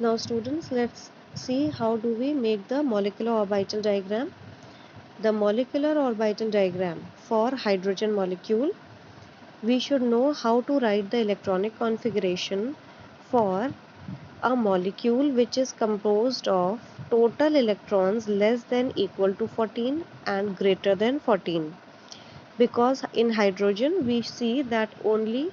Now students, let's see how do we make the molecular orbital diagram. The molecular orbital diagram for hydrogen molecule, we should know how to write the electronic configuration for a molecule which is composed of total electrons less than equal to 14 and greater than 14. Because in hydrogen we see that only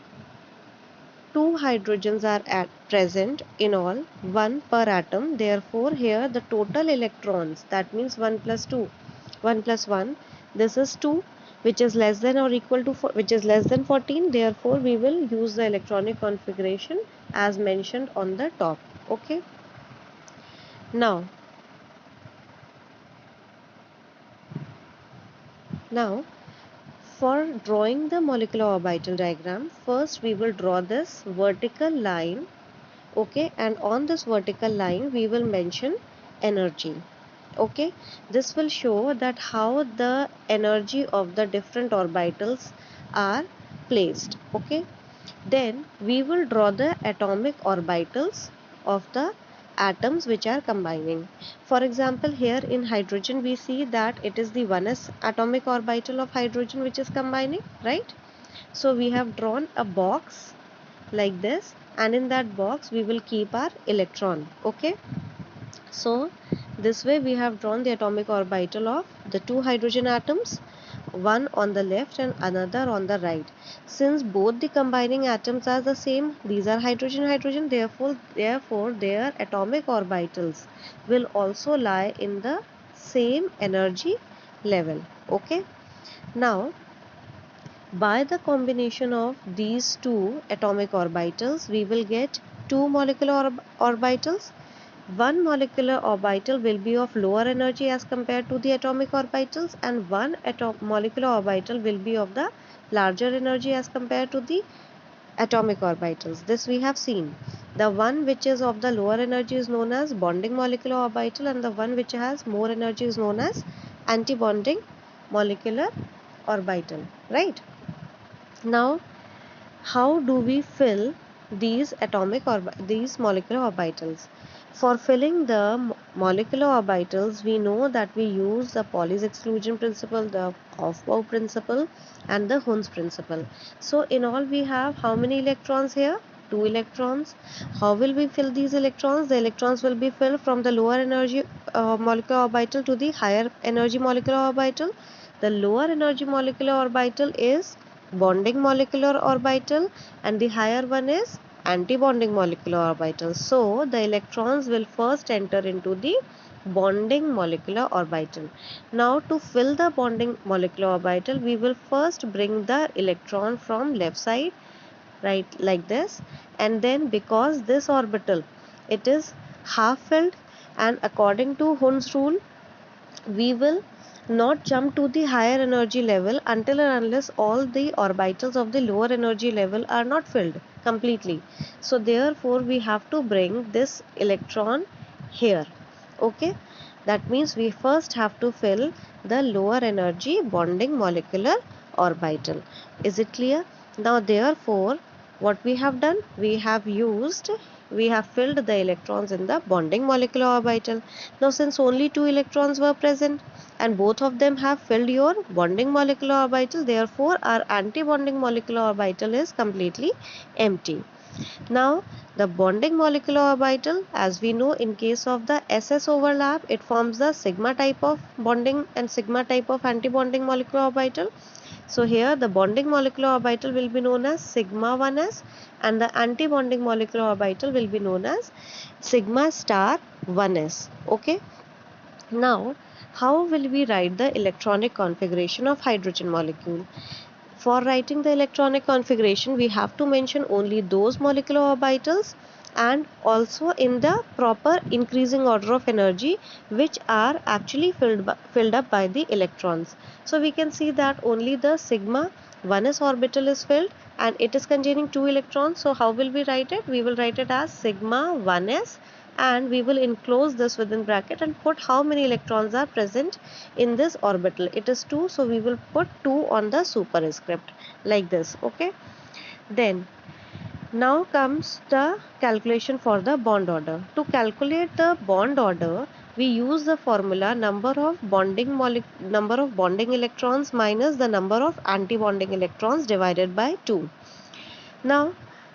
two hydrogens are present in all, one per atom. Therefore, here the total electrons, that means 1 plus 2, 1 plus 1, this is 2, which is less than or equal to which is less than 14. Therefore, we will use the electronic configuration as mentioned on the top. Okay. Now, now for drawing the molecular orbital diagram, first we will draw this vertical line. Okay, and on this vertical line we will mention energy. Okay, this will show that how the energy of the different orbitals are placed. Okay, then we will draw the atomic orbitals of the atoms which are combining. For example, here in hydrogen we see that it is the 1s atomic orbital of hydrogen which is combining, right? So we have drawn a box like this, and in that box we will keep our electron. Okay, so this way we have drawn the atomic orbital of the two hydrogen atoms, one on the left and another on the right. Since both the combining atoms are the same, these are hydrogen hydrogen, therefore their atomic orbitals will also lie in the same energy level. Okay, now by the combination of these two atomic orbitals, we will get two molecular orbitals. One molecular orbital will be of lower energy as compared to the atomic orbitals, and one molecular orbital will be of the larger energy as compared to the atomic orbitals. This we have seen. The one which is of the lower energy is known as bonding molecular orbital, and the one which has more energy is known as anti-bonding molecular orbital. Right? Now, how do we fill these these molecular orbitals? For filling the molecular orbitals, we know that we use the Pauli's exclusion principle, the Aufbau principle, and the Hund's principle. So in all we have how many electrons here? 2 electrons. How will we fill these electrons? The electrons will be filled from the lower energy molecular orbital to the higher energy molecular orbital. The lower energy molecular orbital is bonding molecular orbital, and the higher one is anti-bonding molecular orbital. So the electrons will first enter into the bonding molecular orbital. Now to fill the bonding molecular orbital, we will first bring the electron from left side, right, like this, and then because this orbital it is half filled, and according to Hund's rule we will not jump to the higher energy level until and unless all the orbitals of the lower energy level are not filled completely. So therefore we have to bring this electron here. Okay, that means we first have to fill the lower energy bonding molecular orbital. Is it clear? Now therefore what we have done, we have filled the electrons in the bonding molecular orbital. Now since only two electrons were present and both of them have filled your bonding molecular orbital, therefore our anti-bonding molecular orbital is completely empty. Now the bonding molecular orbital, as we know, in case of the SS overlap, it forms the sigma type of bonding and sigma type of anti-bonding molecular orbital. So here the bonding molecular orbital will be known as sigma 1s, and the anti-bonding molecular orbital will be known as sigma star 1s. Okay. Now, how will we write the electronic configuration of hydrogen molecule? For writing the electronic configuration, we have to mention only those molecular orbitals and also in the proper increasing order of energy which are actually filled up by the electrons. So we can see that only the sigma 1s orbital is filled and it is containing 2 electrons. So how will we write it? We will write it as sigma 1s, and we will enclose this within bracket and put how many electrons are present in this orbital. It is 2, so we will put 2 on the superscript like this. Okay, then Now comes the calculation for the bond order. To calculate the bond order, we use the formula number of bonding electrons minus the number of anti-bonding electrons divided by 2. Now,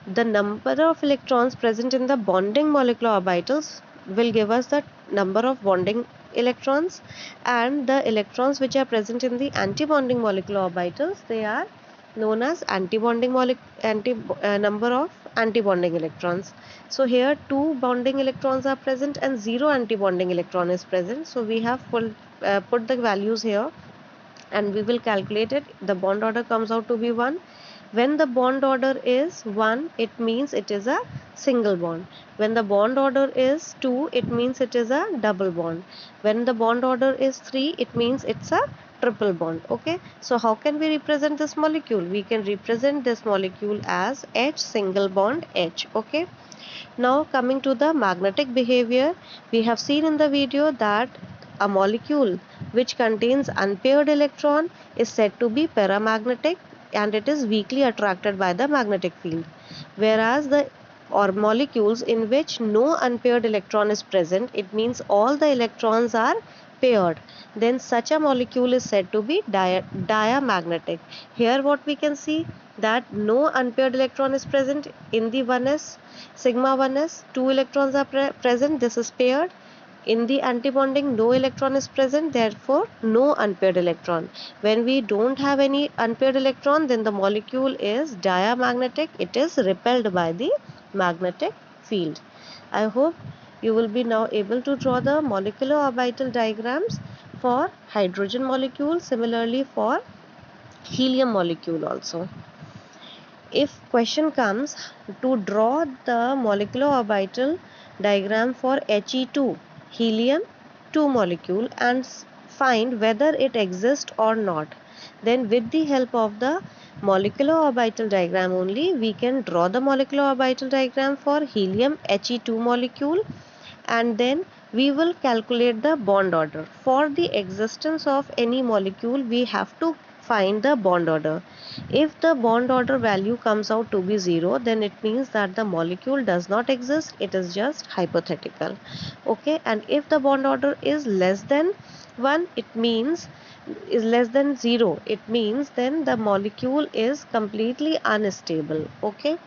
the number of electrons present in the bonding molecular orbitals will give us the number of bonding electrons, and the electrons which are present in the anti-bonding molecular orbitals, they are known as number of anti-bonding electrons. So here two bonding electrons are present and zero anti-bonding electron is present. So we have put the values here and we will calculate it. The bond order comes out to be 1. When the bond order is 1, it means it is a single bond. When the bond order is 2, it means it is a double bond. When the bond order is 3, it means it's a triple bond. Okay, so how can we represent this molecule? We can represent this molecule as H single bond H. Okay, now coming to the magnetic behavior, we have seen in the video that a molecule which contains unpaired electron is said to be paramagnetic and it is weakly attracted by the magnetic field. Whereas the or molecules in which no unpaired electron is present, it means all the electrons are paired, then such a molecule is said to be diamagnetic. Here what we can see, that no unpaired electron is present in the 1s, sigma 1s, two electrons are present, this is paired. In the antibonding, no electron is present, therefore no unpaired electron. When we don't have any unpaired electron, then the molecule is diamagnetic, it is repelled by the magnetic field. I hope you will be now able to draw the molecular orbital diagrams for hydrogen molecule, similarly for helium molecule also. If question comes to draw the molecular orbital diagram for He2 helium 2 molecule and find whether it exists or not, then with the help of the molecular orbital diagram only we can draw the molecular orbital diagram for helium He2 molecule, and then we will calculate the bond order. For the existence of any molecule, we have to find the bond order. If the bond order value comes out to be 0, then it means that the molecule does not exist, it is just hypothetical. Okay, and if the bond order is less than 1, it means is less than 0, it means then the molecule is completely unstable. Okay,